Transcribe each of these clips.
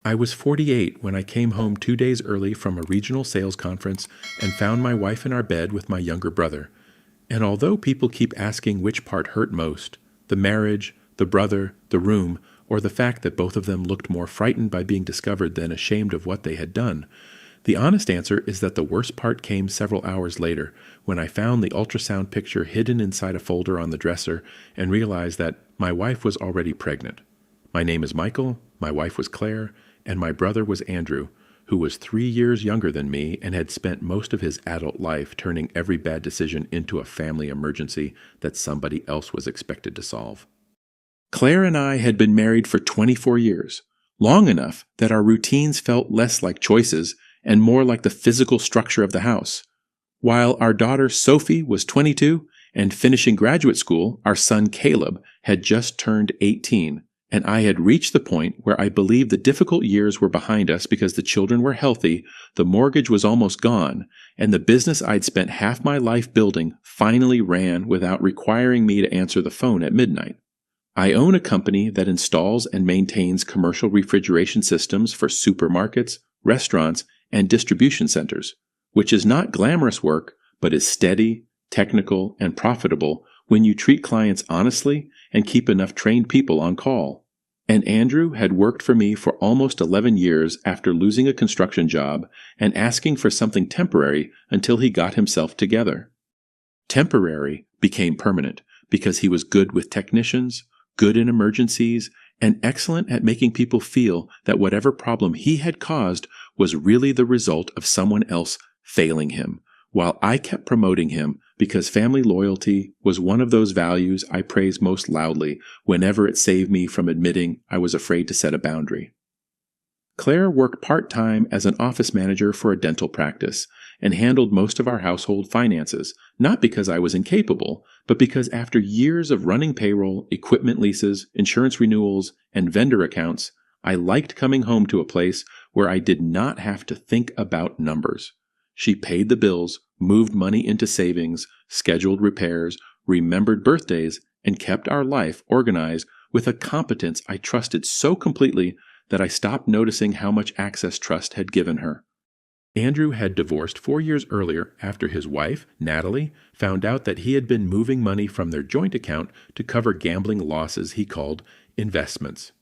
I was 48 when I came home 2 days early from a regional sales conference and found my wife in our bed with my younger brother. And although people keep asking which part hurt most, the marriage, the brother, the room, or the fact that both of them looked more frightened by being discovered than ashamed of what they had done, the honest answer is that the worst part came several hours later, when I found the ultrasound picture hidden inside a folder on the dresser and realized that my wife was already pregnant. My name is Michael, my wife was Claire, and my brother was Andrew, who was 3 years younger than me and had spent most of his adult life turning every bad decision into a family emergency that somebody else was expected to solve. Claire and I had been married for 24 years, long enough that our routines felt less like choices and more like the physical structure of the house. While our daughter Sophie was 22 and finishing graduate school, our son Caleb had just turned 18, and I had reached the point where I believed the difficult years were behind us because the children were healthy, the mortgage was almost gone, and the business I'd spent half my life building finally ran without requiring me to answer the phone at midnight. I own a company that installs and maintains commercial refrigeration systems for supermarkets, restaurants, and distribution centers, which is not glamorous work, but is steady, technical, and profitable when you treat clients honestly and keep enough trained people on call. And Andrew had worked for me for almost 11 years after losing a construction job and asking for something temporary until he got himself together. Temporary became permanent because he was good with technicians, good in emergencies, and excellent at making people feel that whatever problem he had caused was really the result of someone else failing him, while I kept promoting him because family loyalty was one of those values I praise most loudly whenever it saved me from admitting I was afraid to set a boundary. Claire worked part-time as an office manager for a dental practice and handled most of our household finances, not because I was incapable, but because after years of running payroll, equipment leases, insurance renewals, and vendor accounts, I liked coming home to a place where I did not have to think about numbers. She paid the bills, moved money into savings, scheduled repairs, remembered birthdays, and kept our life organized with a competence I trusted so completely that I stopped noticing how much access trust had given her. Andrew had divorced 4 years earlier after his wife, Natalie, found out that he had been moving money from their joint account to cover gambling losses he called investments.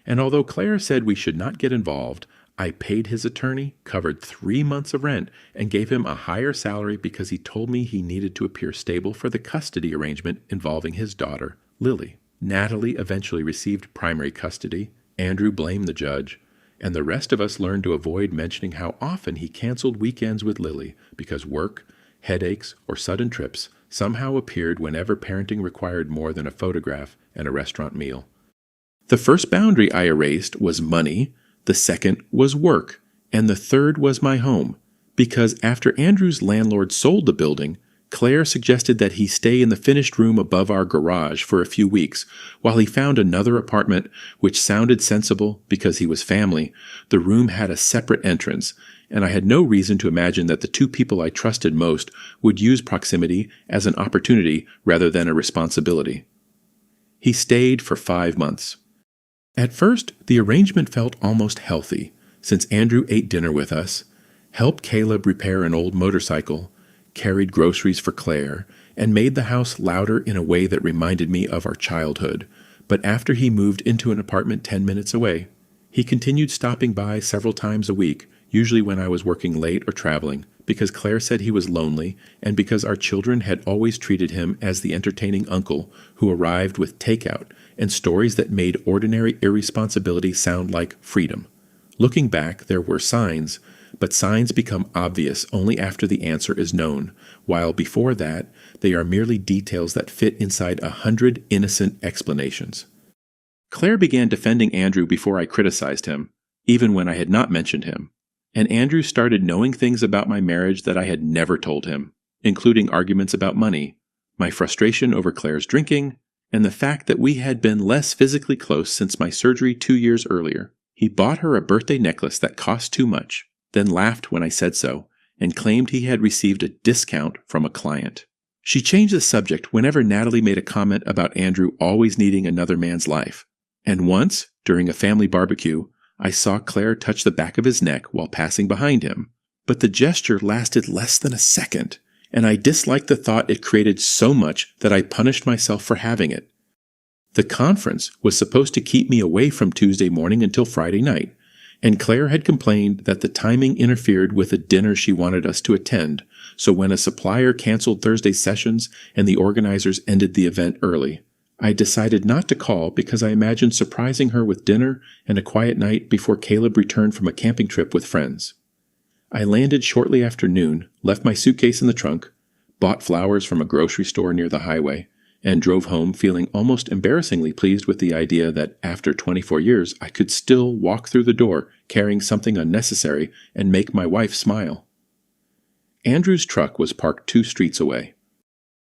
And although Claire said we should not get involved, I paid his attorney, covered 3 months of rent, and gave him a higher salary because he told me he needed to appear stable for the custody arrangement involving his daughter, Lily. Natalie eventually received primary custody. Andrew blamed the judge, and the rest of us learned to avoid mentioning how often he canceled weekends with Lily because work, headaches, or sudden trips somehow appeared whenever parenting required more than a photograph and a restaurant meal. The first boundary I erased was money, the second was work, and the third was my home, because after Andrew's landlord sold the building, Claire suggested that he stay in the finished room above our garage for a few weeks while he found another apartment which sounded sensible because he was family. The room had a separate entrance, and I had no reason to imagine that the two people I trusted most would use proximity as an opportunity rather than a responsibility. He stayed for 5 months. At first, the arrangement felt almost healthy, since Andrew ate dinner with us, helped Caleb repair an old motorcycle, carried groceries for Claire, and made the house louder in a way that reminded me of our childhood. But after he moved into an apartment 10 minutes away, he continued stopping by several times a week, usually when I was working late or traveling, because Claire said he was lonely and because our children had always treated him as the entertaining uncle who arrived with takeout and stories that made ordinary irresponsibility sound like freedom. Looking back, there were signs, but signs become obvious only after the answer is known, while before that, they are merely details that fit inside 100 innocent explanations. Claire began defending Andrew before I criticized him, even when I had not mentioned him, and Andrew started knowing things about my marriage that I had never told him, including arguments about money, my frustration over Claire's drinking, and the fact that we had been less physically close since my surgery 2 years earlier. He bought her a birthday necklace that cost too much, then laughed when I said so, and claimed he had received a discount from a client. She changed the subject whenever Natalie made a comment about Andrew always needing another man's life. And once, during a family barbecue, I saw Claire touch the back of his neck while passing behind him, but the gesture lasted less than a second, and I disliked the thought it created so much that I punished myself for having it. The conference was supposed to keep me away from Tuesday morning until Friday night, and Claire had complained that the timing interfered with a dinner she wanted us to attend, so when a supplier canceled Thursday's sessions and the organizers ended the event early, I decided not to call because I imagined surprising her with dinner and a quiet night before Caleb returned from a camping trip with friends. I landed shortly after noon, left my suitcase in the trunk, bought flowers from a grocery store near the highway, and drove home feeling almost embarrassingly pleased with the idea that after 24 years I could still walk through the door carrying something unnecessary and make my wife smile. Andrew's truck was parked 2 streets away.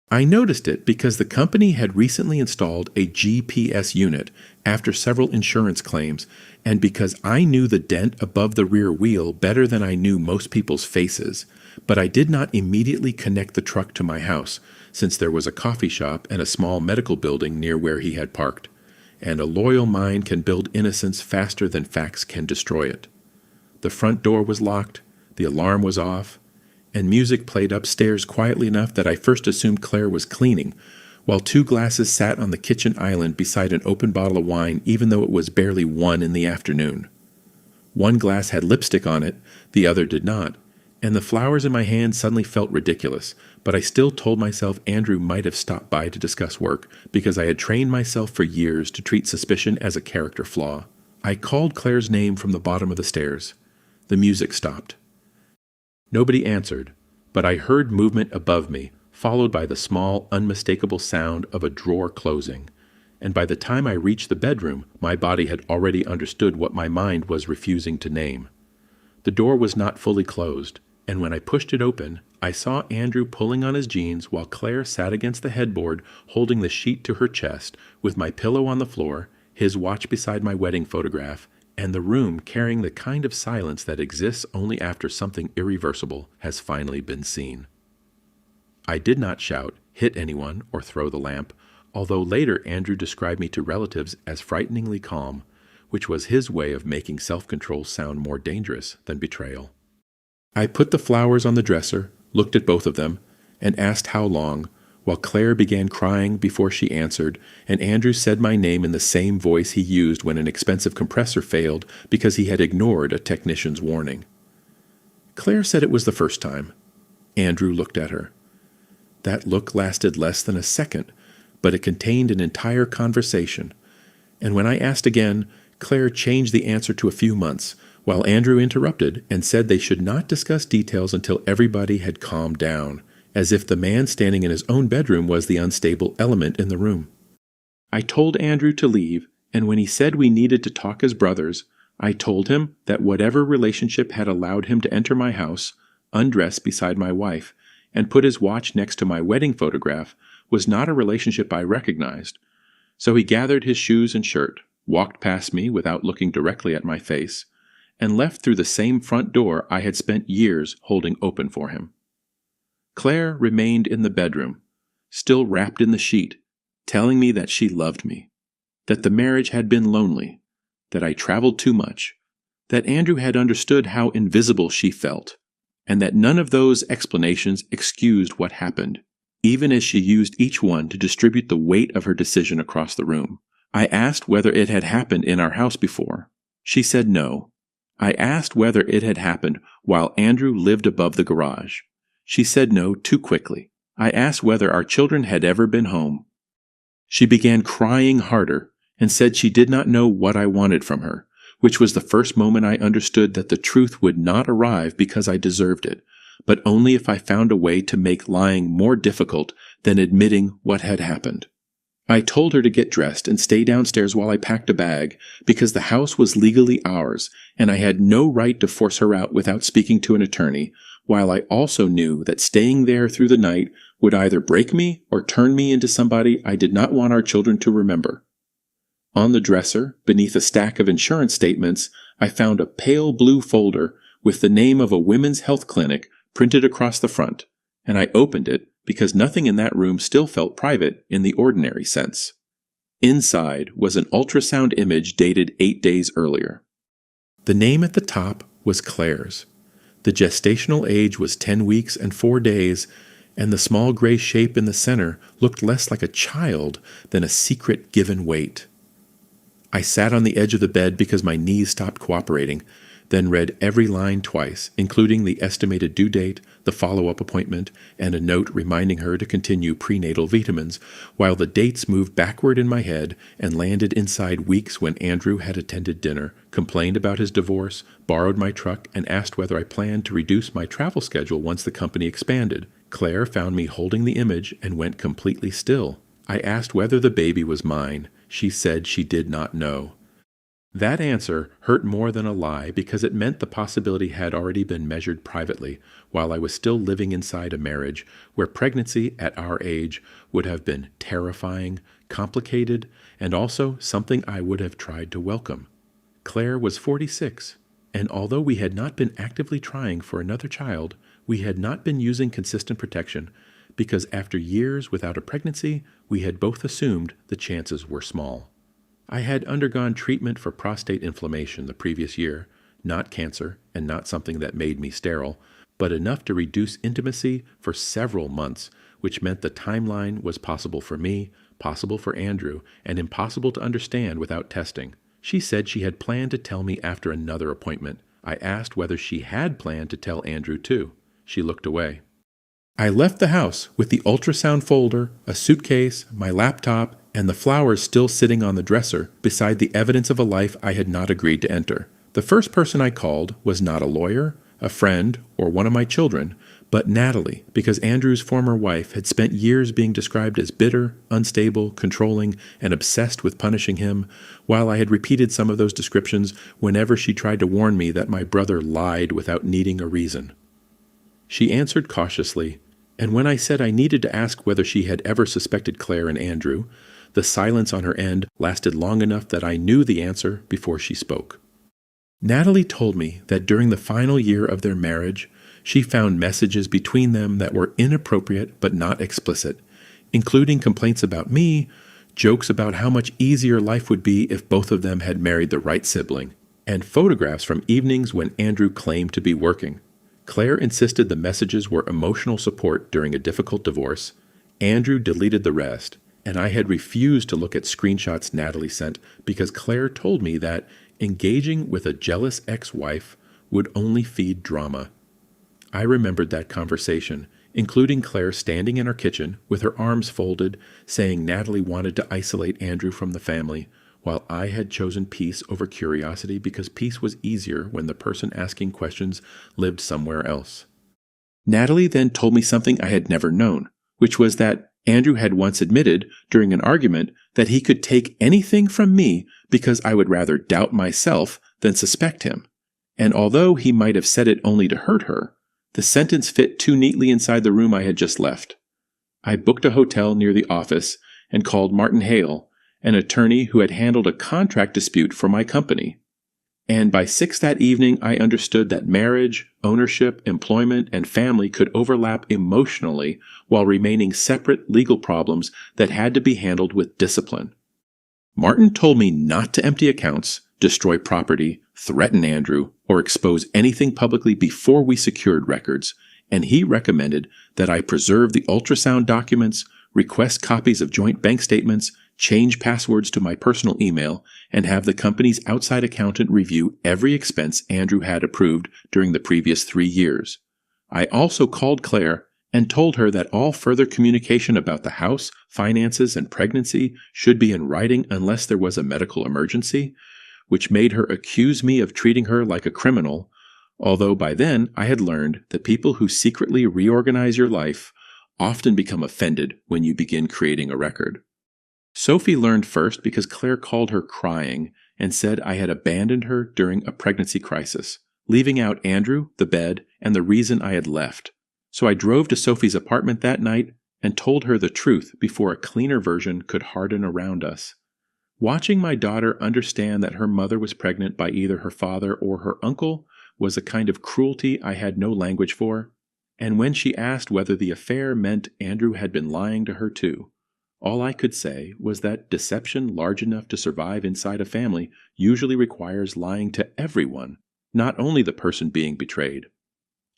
I noticed it because the company had recently installed a GPS unit after several insurance claims, and because I knew the dent above the rear wheel better than I knew most people's faces, but I did not immediately connect the truck to my house, since there was a coffee shop and a small medical building near where he had parked, and a loyal mind can build innocence faster than facts can destroy it. The front door was locked, the alarm was off, and music played upstairs quietly enough that I first assumed Claire was cleaning, while 2 glasses sat on the kitchen island beside an open bottle of wine even though it was barely 1 in the afternoon. 1 glass had lipstick on it, the other did not, and the flowers in my hand suddenly felt ridiculous, but I still told myself Andrew might have stopped by to discuss work because I had trained myself for years to treat suspicion as a character flaw. I called Claire's name from the bottom of the stairs. The music stopped. Nobody answered, but I heard movement above me, followed by the small, unmistakable sound of a drawer closing, and by the time I reached the bedroom, my body had already understood what my mind was refusing to name. The door was not fully closed, and when I pushed it open, I saw Andrew pulling on his jeans while Claire sat against the headboard holding the sheet to her chest, with my pillow on the floor, his watch beside my wedding photograph, and the room carrying the kind of silence that exists only after something irreversible has finally been seen. I did not shout, hit anyone, or throw the lamp, although later Andrew described me to relatives as frighteningly calm, which was his way of making self-control sound more dangerous than betrayal. I put the flowers on the dresser, looked at both of them, and asked how long, while Claire began crying before she answered, and Andrew said my name in the same voice he used when an expensive compressor failed because he had ignored a technician's warning. Claire said it was the first time. Andrew looked at her. That look lasted less than a second, but it contained an entire conversation, and when I asked again, Claire changed the answer to a few months, while Andrew interrupted and said they should not discuss details until everybody had calmed down, as if the man standing in his own bedroom was the unstable element in the room. I told Andrew to leave, and when he said we needed to talk as brothers, I told him that whatever relationship had allowed him to enter my house, undress beside my wife, and put his watch next to my wedding photograph was not a relationship I recognized. So he gathered his shoes and shirt, walked past me without looking directly at my face, and left through the same front door I had spent years holding open for him. Claire remained in the bedroom, still wrapped in the sheet, telling me that she loved me, that the marriage had been lonely, that I traveled too much, that Andrew had understood how invisible she felt, and that none of those explanations excused what happened, even as she used each one to distribute the weight of her decision across the room. I asked whether it had happened in our house before. She said no. I asked whether it had happened while Andrew lived above the garage. She said no too quickly. I asked whether our children had ever been home. She began crying harder and said she did not know what I wanted from her, which was the first moment I understood that the truth would not arrive because I deserved it, but only if I found a way to make lying more difficult than admitting what had happened. I told her to get dressed and stay downstairs while I packed a bag, because the house was legally ours, and I had no right to force her out without speaking to an attorney, while I also knew that staying there through the night would either break me or turn me into somebody I did not want our children to remember. On the dresser, beneath a stack of insurance statements, I found a pale blue folder with the name of a women's health clinic printed across the front, and I opened it because nothing in that room still felt private in the ordinary sense. Inside was an ultrasound image dated 8 days earlier. The name at the top was Claire's. The gestational age was 10 weeks and 4 days, and the small gray shape in the center looked less like a child than a secret given weight. I sat on the edge of the bed because my knees stopped cooperating, then read every line twice, including the estimated due date, the follow-up appointment, and a note reminding her to continue prenatal vitamins, while the dates moved backward in my head and landed inside weeks when Andrew had attended dinner, complained about his divorce, borrowed my truck, and asked whether I planned to reduce my travel schedule once the company expanded. Claire found me holding the image and went completely still. I asked whether the baby was mine. She said she did not know. That answer hurt more than a lie because it meant the possibility had already been measured privately while I was still living inside a marriage where pregnancy at our age would have been terrifying, complicated, and also something I would have tried to welcome. Claire was 46, and although we had not been actively trying for another child, we had not been using consistent protection because after years without a pregnancy, we had both assumed the chances were small. I had undergone treatment for prostate inflammation the previous year, not cancer and not something that made me sterile, but enough to reduce intimacy for several months, which meant the timeline was possible for me, possible for Andrew, and impossible to understand without testing. She said she had planned to tell me after another appointment. I asked whether she had planned to tell Andrew too. She looked away. I left the house with the ultrasound folder, a suitcase, my laptop, and the flowers still sitting on the dresser beside the evidence of a life I had not agreed to enter. The first person I called was not a lawyer, a friend, or one of my children, but Natalie, because Andrew's former wife had spent years being described as bitter, unstable, controlling, and obsessed with punishing him, while I had repeated some of those descriptions whenever she tried to warn me that my brother lied without needing a reason. She answered cautiously, and when I said I needed to ask whether she had ever suspected Claire and Andrew, the silence on her end lasted long enough that I knew the answer before she spoke. Natalie told me that during the final year of their marriage, she found messages between them that were inappropriate but not explicit, including complaints about me, jokes about how much easier life would be if both of them had married the right sibling, and photographs from evenings when Andrew claimed to be working. Claire insisted the messages were emotional support during a difficult divorce. Andrew deleted the rest, and I had refused to look at screenshots Natalie sent because Claire told me that engaging with a jealous ex-wife would only feed drama. I remembered that conversation, including Claire standing in our kitchen with her arms folded, saying Natalie wanted to isolate Andrew from the family, while I had chosen peace over curiosity because peace was easier when the person asking questions lived somewhere else. Natalie then told me something I had never known, which was that Andrew had once admitted during an argument that he could take anything from me because I would rather doubt myself than suspect him. And although he might have said it only to hurt her, the sentence fit too neatly inside the room I had just left. I booked a hotel near the office and called Martin Hale, an attorney who had handled a contract dispute for my company. And by 6 that evening, I understood that marriage, ownership, employment, and family could overlap emotionally while remaining separate legal problems that had to be handled with discipline. Martin told me not to empty accounts, destroy property, threaten Andrew, or expose anything publicly before we secured records, and he recommended that I preserve the ultrasound documents, request copies of joint bank statements, change passwords to my personal email, and have the company's outside accountant review every expense Andrew had approved during the previous 3 years. I also called Claire and told her that all further communication about the house, finances, and pregnancy should be in writing unless there was a medical emergency, which made her accuse me of treating her like a criminal, although by then I had learned that people who secretly reorganize your life often become offended when you begin creating a record. Sophie learned first because Claire called her crying and said I had abandoned her during a pregnancy crisis, leaving out Andrew, the bed, and the reason I had left. So I drove to Sophie's apartment that night and told her the truth before a cleaner version could harden around us. Watching my daughter understand that her mother was pregnant by either her father or her uncle was a kind of cruelty I had no language for, and when she asked whether the affair meant Andrew had been lying to her too, All I could say was that deception large enough to survive inside a family usually requires lying to everyone, not only the person being betrayed.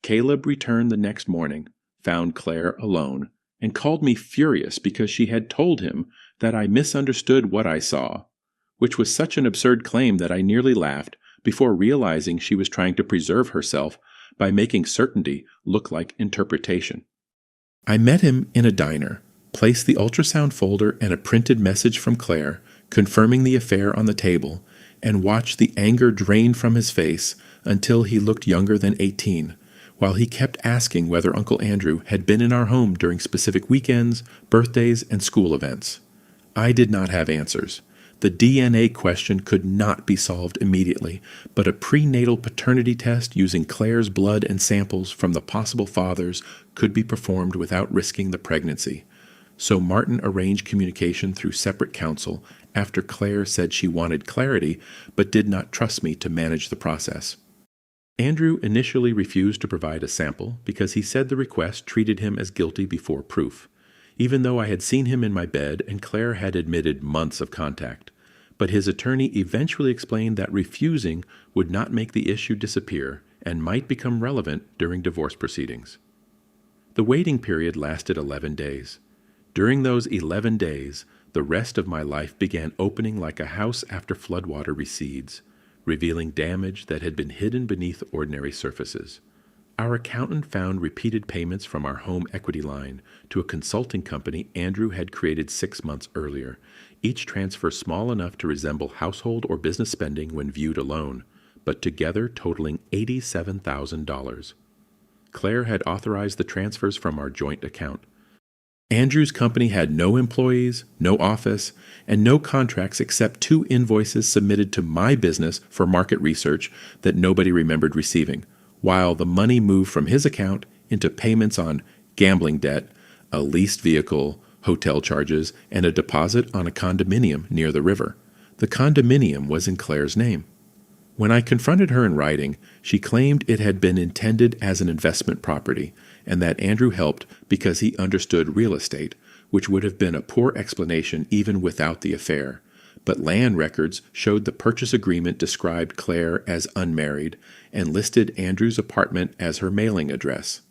Caleb returned the next morning, found Claire alone, and called me furious because she had told him that I misunderstood what I saw, which was such an absurd claim that I nearly laughed before realizing she was trying to preserve herself by making certainty look like interpretation. I met him in a diner, placed the ultrasound folder and a printed message from Claire confirming the affair on the table, and watched the anger drain from his face until he looked younger than 18, while he kept asking whether Uncle Andrew had been in our home during specific weekends, birthdays, and school events. I did not have answers. The DNA question could not be solved immediately, but a prenatal paternity test using Claire's blood and samples from the possible fathers could be performed without risking the pregnancy. So Martin arranged communication through separate counsel after Claire said she wanted clarity but did not trust me to manage the process. Andrew initially refused to provide a sample because he said the request treated him as guilty before proof, even though I had seen him in my bed and Claire had admitted months of contact. But his attorney eventually explained that refusing would not make the issue disappear and might become relevant during divorce proceedings. The waiting period lasted 11 days. During those 11 days, the rest of my life began opening like a house after floodwater recedes, revealing damage that had been hidden beneath ordinary surfaces. Our accountant found repeated payments from our home equity line to a consulting company Andrew had created 6 months earlier, each transfer small enough to resemble household or business spending when viewed alone, but together totaling $87,000. Claire had authorized the transfers from our joint account. Andrew's company had no employees, no office, and no contracts except 2 invoices submitted to my business for market research that nobody remembered receiving, while the money moved from his account into payments on gambling debt, a leased vehicle, hotel charges, and a deposit on a condominium near the river. The condominium was in Claire's name. When I confronted her in writing, she claimed it had been intended as an investment property, and that Andrew helped because he understood real estate, which would have been a poor explanation even without the affair. But land records showed the purchase agreement described Claire as unmarried and listed Andrew's apartment as her mailing address.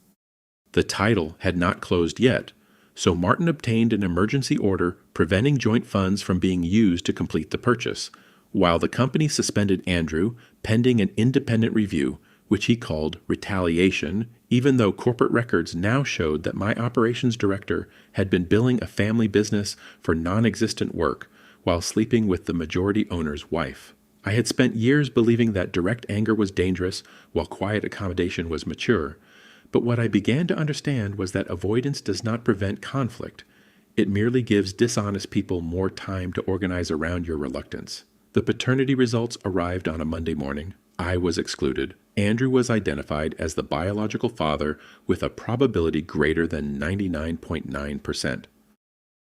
The title had not closed yet, so Martin obtained an emergency order preventing joint funds from being used to complete the purchase, while the company suspended Andrew pending an independent review, which he called retaliation, even though corporate records now showed that my operations director had been billing a family business for non-existent work while sleeping with the majority owner's wife. I had spent years believing that direct anger was dangerous while quiet accommodation was mature, but what I began to understand was that avoidance does not prevent conflict. It merely gives dishonest people more time to organize around your reluctance. The paternity results arrived on a Monday morning. I was excluded. Andrew was identified as the biological father with a probability greater than 99.9%.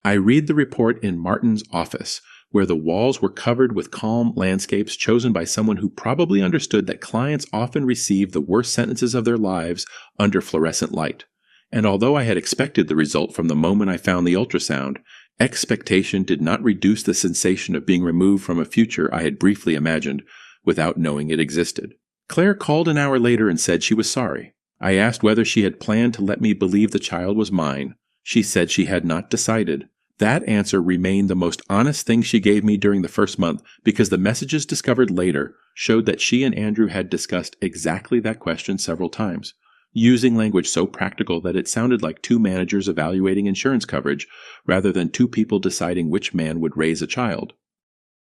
I read the report in Martin's office, where the walls were covered with calm landscapes chosen by someone who probably understood that clients often receive the worst sentences of their lives under fluorescent light. And although I had expected the result from the moment I found the ultrasound, expectation did not reduce the sensation of being removed from a future I had briefly imagined, without knowing it existed. Claire called an hour later and said she was sorry. I asked whether she had planned to let me believe the child was mine. She said she had not decided. That answer remained the most honest thing she gave me during the first month because the messages discovered later showed that she and Andrew had discussed exactly that question several times, using language so practical that it sounded like 2 managers evaluating insurance coverage rather than 2 people deciding which man would raise a child.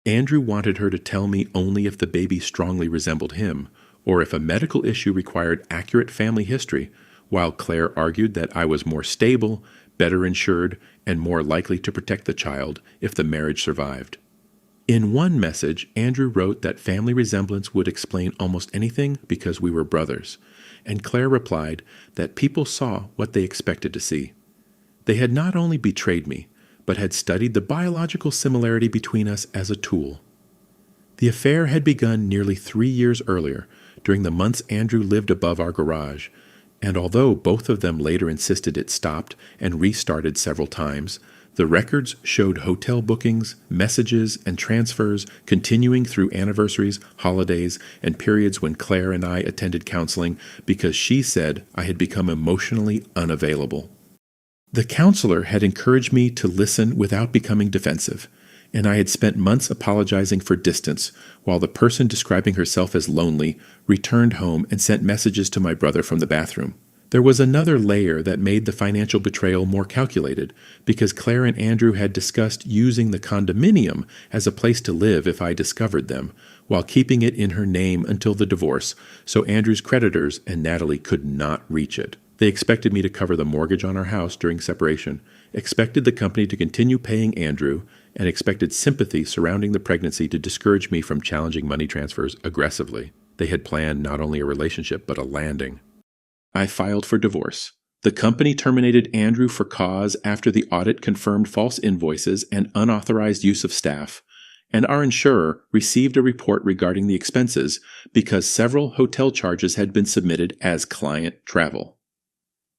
Andrew wanted her to tell me only if the baby strongly resembled him, or if a medical issue required accurate family history, while Claire argued that I was more stable, better insured, and more likely to protect the child if the marriage survived. In one message, Andrew wrote that family resemblance would explain almost anything because we were brothers, and Claire replied that people saw what they expected to see. They had not only betrayed me, but had studied the biological similarity between us as a tool. The affair had begun nearly 3 years earlier, during the months Andrew lived above our garage, and although both of them later insisted it stopped and restarted several times, The records showed hotel bookings, messages, and transfers continuing through anniversaries, holidays, and periods when Claire and I attended counseling because she said I had become emotionally unavailable. The counselor had encouraged me to listen without becoming defensive, and I had spent months apologizing for distance while the person describing herself as lonely returned home and sent messages to my brother from the bathroom. There was another layer that made the financial betrayal more calculated, because Claire and Andrew had discussed using the condominium as a place to live if I discovered them, while keeping it in her name until the divorce, so Andrew's creditors and Natalie could not reach it. They expected me to cover the mortgage on our house during separation, expected the company to continue paying Andrew, and expected sympathy surrounding the pregnancy to discourage me from challenging money transfers aggressively. They had planned not only a relationship, but a landing. I filed for divorce. The company terminated Andrew for cause after the audit confirmed false invoices and unauthorized use of staff, and our insurer received a report regarding the expenses because several hotel charges had been submitted as client travel.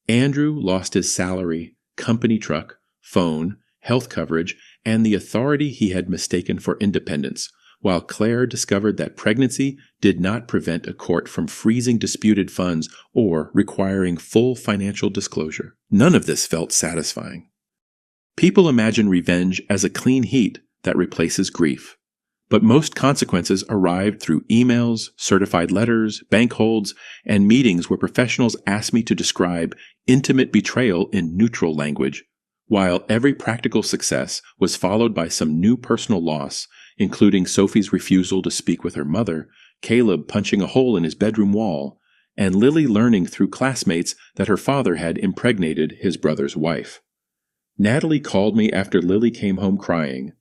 Andrew lost his salary, company truck, phone, health coverage, and the authority he had mistaken for independence, while Claire discovered that pregnancy did not prevent a court from freezing disputed funds or requiring full financial disclosure. None of this felt satisfying. People imagine revenge as a clean heat that replaces grief, but most consequences arrived through emails, certified letters, bank holds, and meetings where professionals asked me to describe intimate betrayal in neutral language, while every practical success was followed by some new personal loss, including Sophie's refusal to speak with her mother, Caleb punching a hole in his bedroom wall, and Lily learning through classmates that her father had impregnated his brother's wife. Natalie called me after Lily came home crying,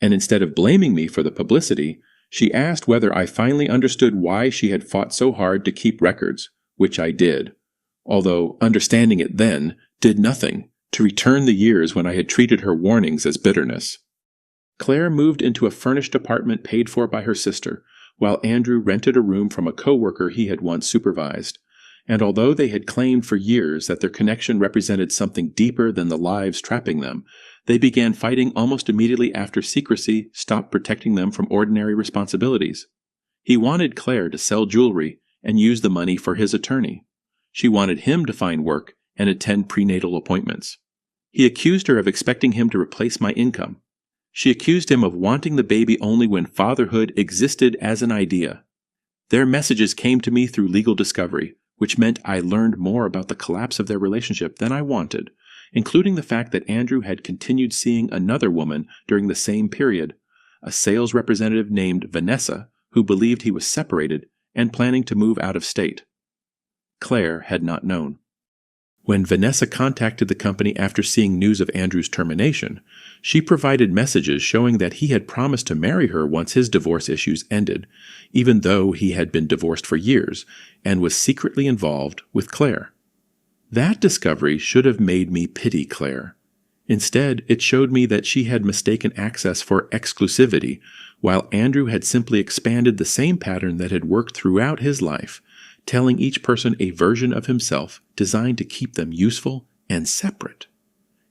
and instead of blaming me for the publicity, she asked whether I finally understood why she had fought so hard to keep records, which I did, although understanding it then did nothing to return the years when I had treated her warnings as bitterness. Claire moved into a furnished apartment paid for by her sister, while Andrew rented a room from a coworker he had once supervised. And although they had claimed for years that their connection represented something deeper than the lives trapping them, they began fighting almost immediately after secrecy stopped protecting them from ordinary responsibilities. He wanted Claire to sell jewelry and use the money for his attorney. She wanted him to find work and attend prenatal appointments. He accused her of expecting him to replace my income. She accused him of wanting the baby only when fatherhood existed as an idea. Their messages came to me through legal discovery, which meant I learned more about the collapse of their relationship than I wanted, including the fact that Andrew had continued seeing another woman during the same period, a sales representative named Vanessa, who believed he was separated and planning to move out of state. Claire had not known. When Vanessa contacted the company after seeing news of Andrew's termination, she provided messages showing that he had promised to marry her once his divorce issues ended, even though he had been divorced for years and was secretly involved with Claire. That discovery should have made me pity Claire. Instead, it showed me that she had mistaken access for exclusivity, while Andrew had simply expanded the same pattern that had worked throughout his life, telling each person a version of himself designed to keep them useful and separate.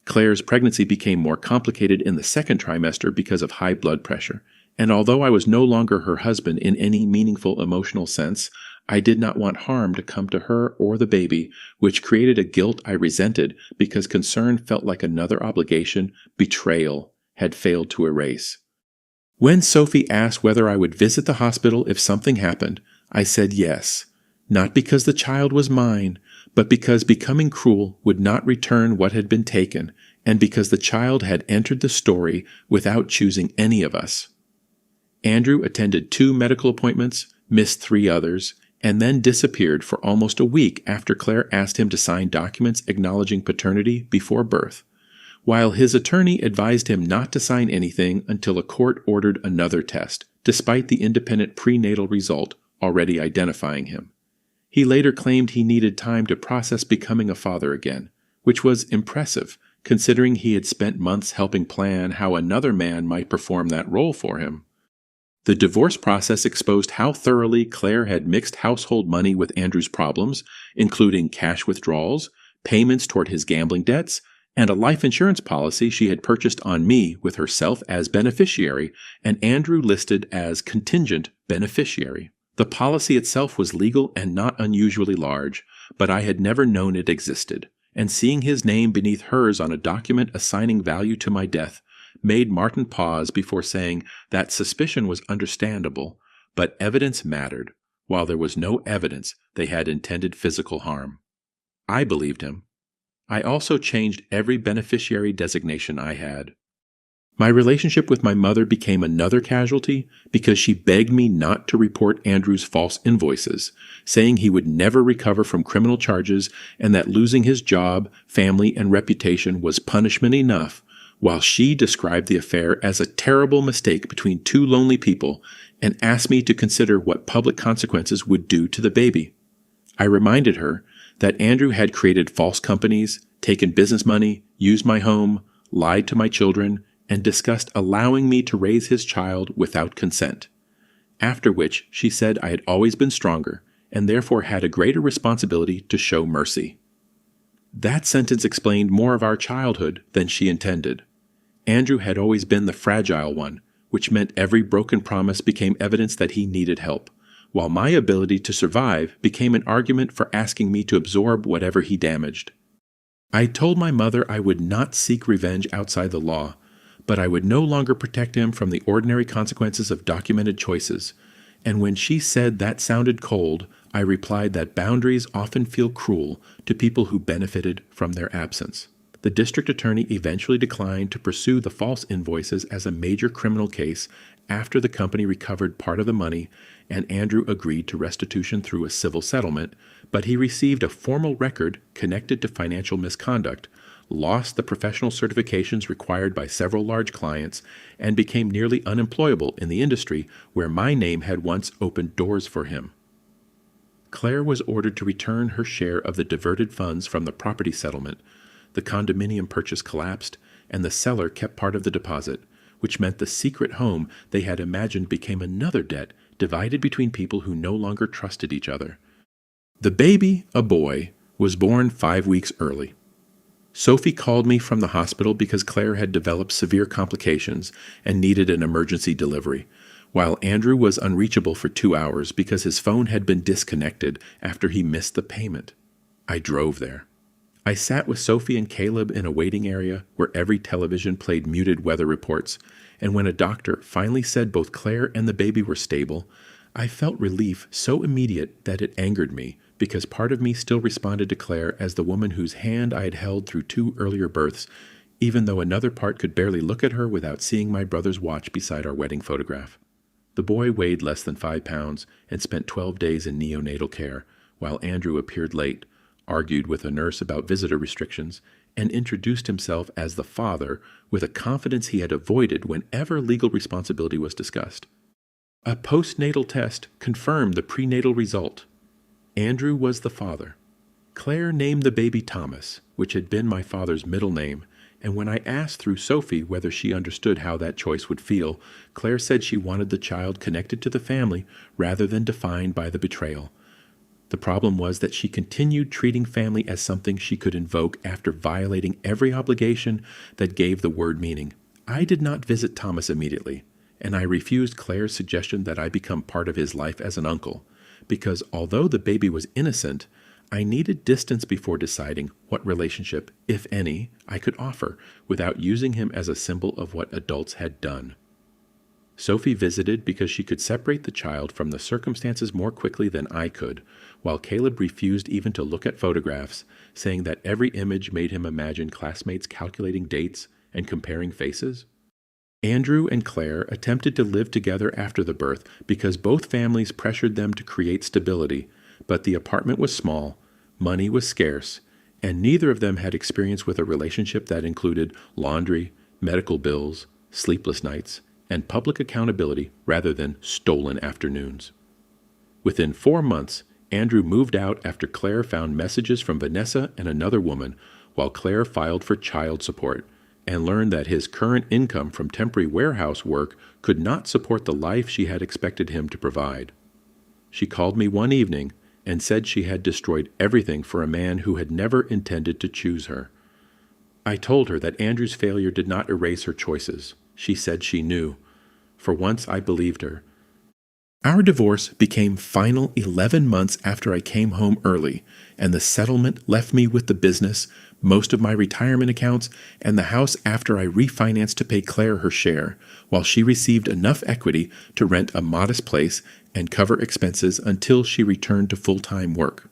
Claire's pregnancy became more complicated in the second trimester because of high blood pressure, and although I was no longer her husband in any meaningful emotional sense, I did not want harm to come to her or the baby, which created a guilt I resented because concern felt like another obligation betrayal had failed to erase. When Sophie asked whether I would visit the hospital if something happened, I said yes. Not because the child was mine, but because becoming cruel would not return what had been taken, and because the child had entered the story without choosing any of us. Andrew attended 2 medical appointments, missed 3 others, and then disappeared for almost a week after Claire asked him to sign documents acknowledging paternity before birth, while his attorney advised him not to sign anything until a court ordered another test, despite the independent prenatal result already identifying him. He later claimed he needed time to process becoming a father again, which was impressive, considering he had spent months helping plan how another man might perform that role for him. The divorce process exposed how thoroughly Claire had mixed household money with Andrew's problems, including cash withdrawals, payments toward his gambling debts, and a life insurance policy she had purchased on me with herself as beneficiary and Andrew listed as contingent beneficiary. The policy itself was legal and not unusually large, but I had never known it existed, and seeing his name beneath hers on a document assigning value to my death made Martin pause before saying that suspicion was understandable, but evidence mattered, while there was no evidence they had intended physical harm. I believed him. I also changed every beneficiary designation I had. My relationship with my mother became another casualty because she begged me not to report Andrew's false invoices, saying he would never recover from criminal charges and that losing his job, family, and reputation was punishment enough, while she described the affair as a terrible mistake between two lonely people and asked me to consider what public consequences would do to the baby. I reminded her that Andrew had created false companies, taken business money, used my home, lied to my children, and discussed allowing me to raise his child without consent. After which she said I had always been stronger and therefore had a greater responsibility to show mercy. That sentence explained more of our childhood than she intended. Andrew had always been the fragile one, which meant every broken promise became evidence that he needed help, while my ability to survive became an argument for asking me to absorb whatever he damaged. I told my mother I would not seek revenge outside the law, but I would no longer protect him from the ordinary consequences of documented choices, and when she said that sounded cold, I replied that boundaries often feel cruel to people who benefited from their absence. The district attorney eventually declined to pursue the false invoices as a major criminal case after the company recovered part of the money and Andrew agreed to restitution through a civil settlement, but he received a formal record connected to financial misconduct, lost the professional certifications required by several large clients, and became nearly unemployable in the industry where my name had once opened doors for him. Claire was ordered to return her share of the diverted funds from the property settlement. The condominium purchase collapsed, and the seller kept part of the deposit, which meant the secret home they had imagined became another debt divided between people who no longer trusted each other. The baby, a boy, was born 5 weeks early. Sophie called me from the hospital because Claire had developed severe complications and needed an emergency delivery, while Andrew was unreachable for 2 hours because his phone had been disconnected after he missed the payment. I drove there. I sat with Sophie and Caleb in a waiting area where every television played muted weather reports, and when a doctor finally said both Claire and the baby were stable, I felt relief so immediate that it angered me because part of me still responded to Claire as the woman whose hand I had held through 2 earlier births, even though another part could barely look at her without seeing my brother's watch beside our wedding photograph. The boy weighed less than 5 pounds and spent 12 days in neonatal care, while Andrew appeared late, argued with a nurse about visitor restrictions, and introduced himself as the father with a confidence he had avoided whenever legal responsibility was discussed. A postnatal test confirmed the prenatal result. Andrew was the father. Claire named the baby Thomas, which had been my father's middle name, and when I asked through Sophie whether she understood how that choice would feel, Claire said she wanted the child connected to the family rather than defined by the betrayal. The problem was that she continued treating family as something she could invoke after violating every obligation that gave the word meaning. I did not visit Thomas immediately, and I refused Claire's suggestion that I become part of his life as an uncle, because although the baby was innocent, I needed distance before deciding what relationship, if any, I could offer without using him as a symbol of what adults had done. Sophie visited because she could separate the child from the circumstances more quickly than I could, while Caleb refused even to look at photographs, saying that every image made him imagine classmates calculating dates and comparing faces. Andrew and Claire attempted to live together after the birth because both families pressured them to create stability, but the apartment was small, money was scarce, and neither of them had experience with a relationship that included laundry, medical bills, sleepless nights, and public accountability rather than stolen afternoons. Within 4 months, Andrew moved out after Claire found messages from Vanessa and another woman, while Claire filed for child support, and learned that his current income from temporary warehouse work could not support the life she had expected him to provide. She called me one evening and said she had destroyed everything for a man who had never intended to choose her. I told her that Andrew's failure did not erase her choices. She said she knew. For once, I believed her. Our divorce became final 11 months after I came home early, and the settlement left me with the business, most of my retirement accounts, and the house after I refinanced to pay Claire her share, while she received enough equity to rent a modest place and cover expenses until she returned to full-time work.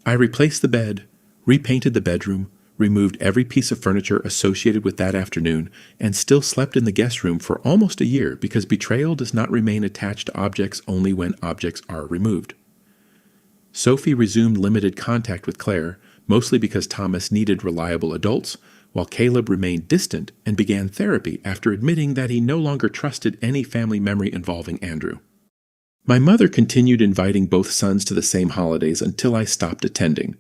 I replaced the bed, repainted the bedroom, removed every piece of furniture associated with that afternoon, and still slept in the guest room for almost a year because betrayal does not remain attached to objects only when objects are removed. Sophie resumed limited contact with Claire, mostly because Thomas needed reliable adults, while Caleb remained distant and began therapy after admitting that he no longer trusted any family memory involving Andrew. My mother continued inviting both sons to the same holidays until I stopped attending,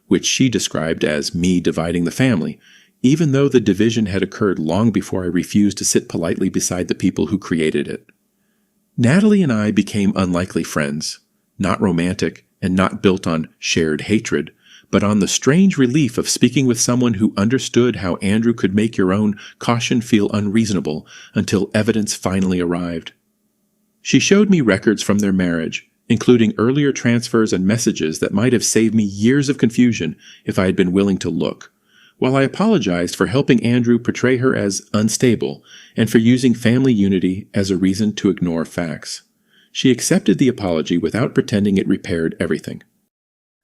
which she described as me dividing the family, even though the division had occurred long before I refused to sit politely beside the people who created it. Natalie and I became unlikely friends, not romantic and not built on shared hatred, but on the strange relief of speaking with someone who understood how Andrew could make your own caution feel unreasonable until evidence finally arrived. She showed me records from their marriage, including earlier transfers and messages that might have saved me years of confusion if I had been willing to look, while I apologized for helping Andrew portray her as unstable and for using family unity as a reason to ignore facts. She accepted the apology without pretending it repaired everything.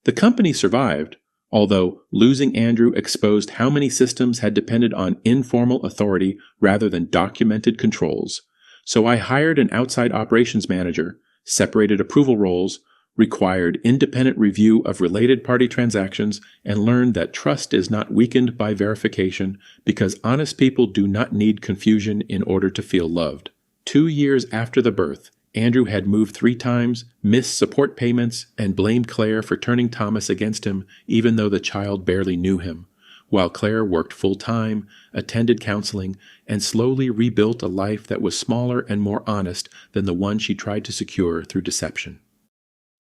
The company survived, although losing Andrew exposed how many systems had depended on informal authority rather than documented controls. So I hired an outside operations manager, separated approval roles, required independent review of related party transactions, and learned that trust is not weakened by verification because honest people do not need confusion in order to feel loved. 2 years after the birth, Andrew had moved 3 times, missed support payments, and blamed Claire for turning Thomas against him even though the child barely knew him, while Claire worked full-time, attended counseling, and slowly rebuilt a life that was smaller and more honest than the one she tried to secure through deception.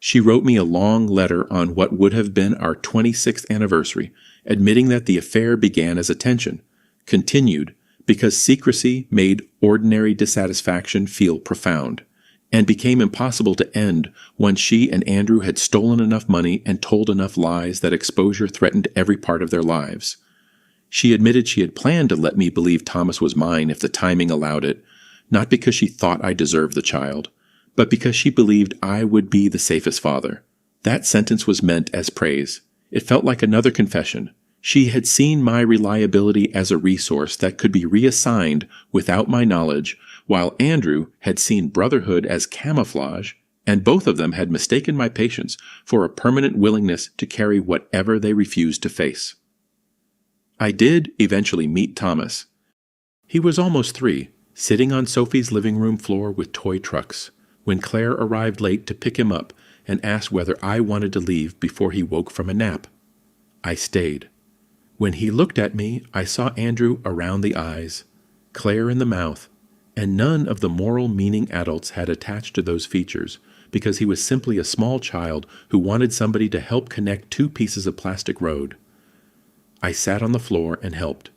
She wrote me a long letter on what would have been our 26th anniversary, admitting that the affair began as a tension, continued because secrecy made ordinary dissatisfaction feel profound, and became impossible to end once she and Andrew had stolen enough money and told enough lies that exposure threatened every part of their lives. She admitted she had planned to let me believe Thomas was mine if the timing allowed it, not because she thought I deserved the child, but because she believed I would be the safest father. That sentence was meant as praise. It felt like another confession. She had seen my reliability as a resource that could be reassigned without my knowledge, while Andrew had seen brotherhood as camouflage, and both of them had mistaken my patience for a permanent willingness to carry whatever they refused to face. I did eventually meet Thomas. He was almost 3, sitting on Sophie's living room floor with toy trucks, when Claire arrived late to pick him up and asked whether I wanted to leave before he woke from a nap. I stayed. When he looked at me, I saw Andrew around the eyes, Claire in the mouth, and none of the moral meaning adults had attached to those features, because he was simply a small child who wanted somebody to help connect 2 pieces of plastic road. I sat on the floor and helped.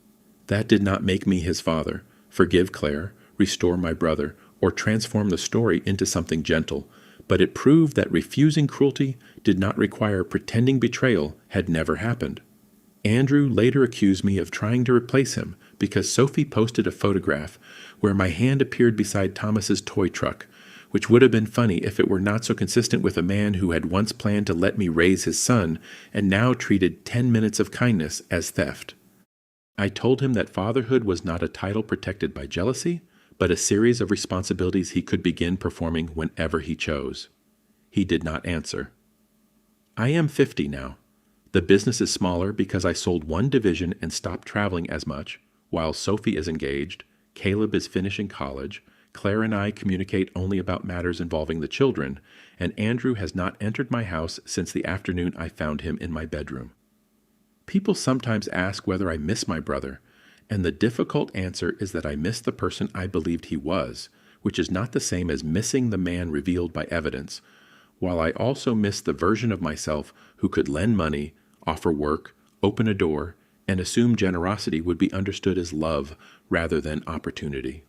That did not make me his father, forgive Claire, restore my brother, or transform the story into something gentle, but it proved that refusing cruelty did not require pretending betrayal had never happened. Andrew later accused me of trying to replace him because Sophie posted a photograph where my hand appeared beside Thomas's toy truck, which would have been funny if it were not so consistent with a man who had once planned to let me raise his son and now treated 10 minutes of kindness as theft. I told him that fatherhood was not a title protected by jealousy, but a series of responsibilities he could begin performing whenever he chose. He did not answer. I am 50 now. The business is smaller because I sold 1 division and stopped traveling as much, while Sophie is engaged, Caleb is finishing college, Claire and I communicate only about matters involving the children, and Andrew has not entered my house since the afternoon I found him in my bedroom. People sometimes ask whether I miss my brother, and the difficult answer is that I miss the person I believed he was, which is not the same as missing the man revealed by evidence, while I also miss the version of myself who could lend money, offer work, open a door, and assumed generosity would be understood as love rather than opportunity.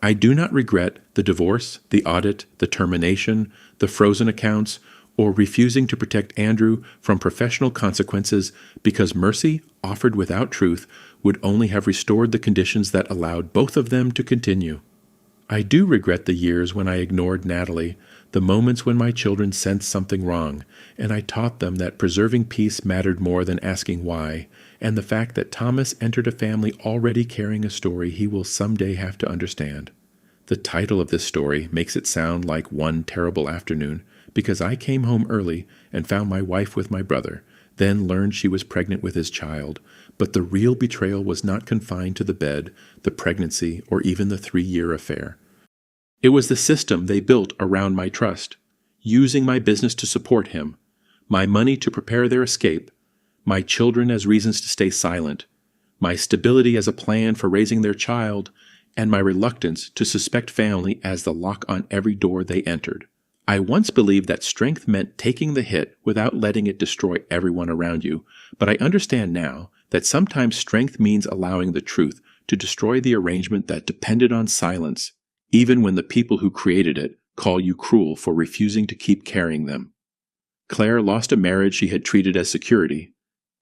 I do not regret the divorce, the audit, the termination, the frozen accounts, or refusing to protect Andrew from professional consequences because mercy, offered without truth, would only have restored the conditions that allowed both of them to continue. I do regret the years when I ignored Natalie, the moments when my children sensed something wrong, and I taught them that preserving peace mattered more than asking why, and the fact that Thomas entered a family already carrying a story he will someday have to understand. The title of this story makes it sound like one terrible afternoon, because I came home early and found my wife with my brother, then learned she was pregnant with his child, but the real betrayal was not confined to the bed, the pregnancy, or even the 3-year affair. It was the system they built around my trust, using my business to support him, my money to prepare their escape, my children as reasons to stay silent, my stability as a plan for raising their child, and my reluctance to suspect family as the lock on every door they entered. I once believed that strength meant taking the hit without letting it destroy everyone around you, but I understand now that sometimes strength means allowing the truth to destroy the arrangement that depended on silence, even when the people who created it call you cruel for refusing to keep carrying them. Claire lost a marriage she had treated as security.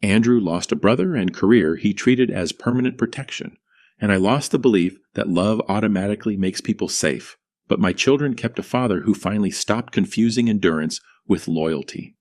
Andrew lost a brother and career he treated as permanent protection. And I lost the belief that love automatically makes people safe. But my children kept a father who finally stopped confusing endurance with loyalty.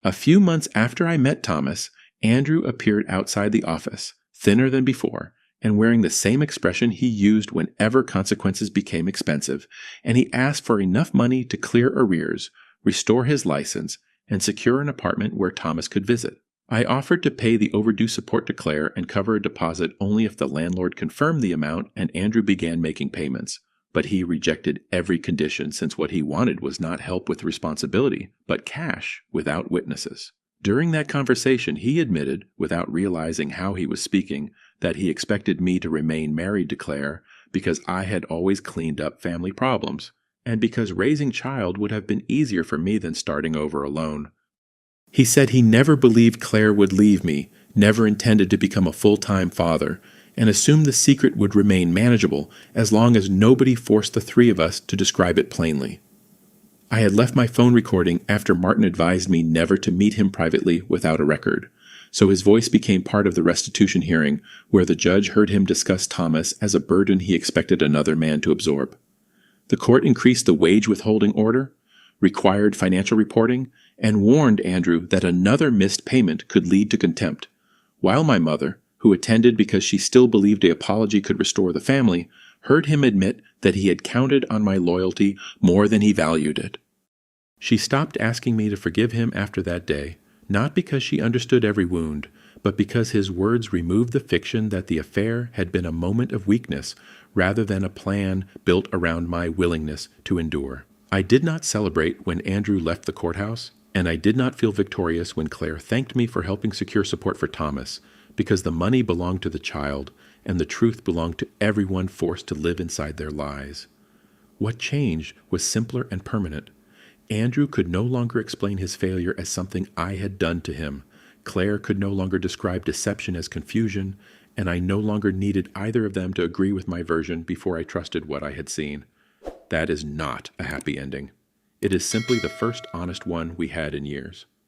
A few months after I met Thomas, Andrew appeared outside the office, thinner than before, and wearing the same expression he used whenever consequences became expensive, and he asked for enough money to clear arrears, restore his license, and secure an apartment where Thomas could visit. I offered to pay the overdue support to Claire and cover a deposit only if the landlord confirmed the amount and Andrew began making payments. But he rejected every condition since what he wanted was not help with responsibility, but cash without witnesses. During that conversation, he admitted, without realizing how he was speaking, that he expected me to remain married to Claire because I had always cleaned up family problems, and because raising child would have been easier for me than starting over alone. He said he never believed Claire would leave me, never intended to become a full-time father, and assumed the secret would remain manageable as long as nobody forced the three of us to describe it plainly. I had left my phone recording after Martin advised me never to meet him privately without a record, so his voice became part of the restitution hearing, where the judge heard him discuss Thomas as a burden he expected another man to absorb. The court increased the wage withholding order, required financial reporting, and warned Andrew that another missed payment could lead to contempt, while my mother, who attended because she still believed an apology could restore the family, heard him admit that he had counted on my loyalty more than he valued it. She stopped asking me to forgive him after that day, not because she understood every wound, but because his words removed the fiction that the affair had been a moment of weakness rather than a plan built around my willingness to endure. I did not celebrate when Andrew left the courthouse, and I did not feel victorious when Claire thanked me for helping secure support for Thomas, because the money belonged to the child, and the truth belonged to everyone forced to live inside their lies. What changed was simpler and permanent. Andrew could no longer explain his failure as something I had done to him. Claire could no longer describe deception as confusion, and I no longer needed either of them to agree with my version before I trusted what I had seen. That is not a happy ending. It is simply the first honest one we had in years.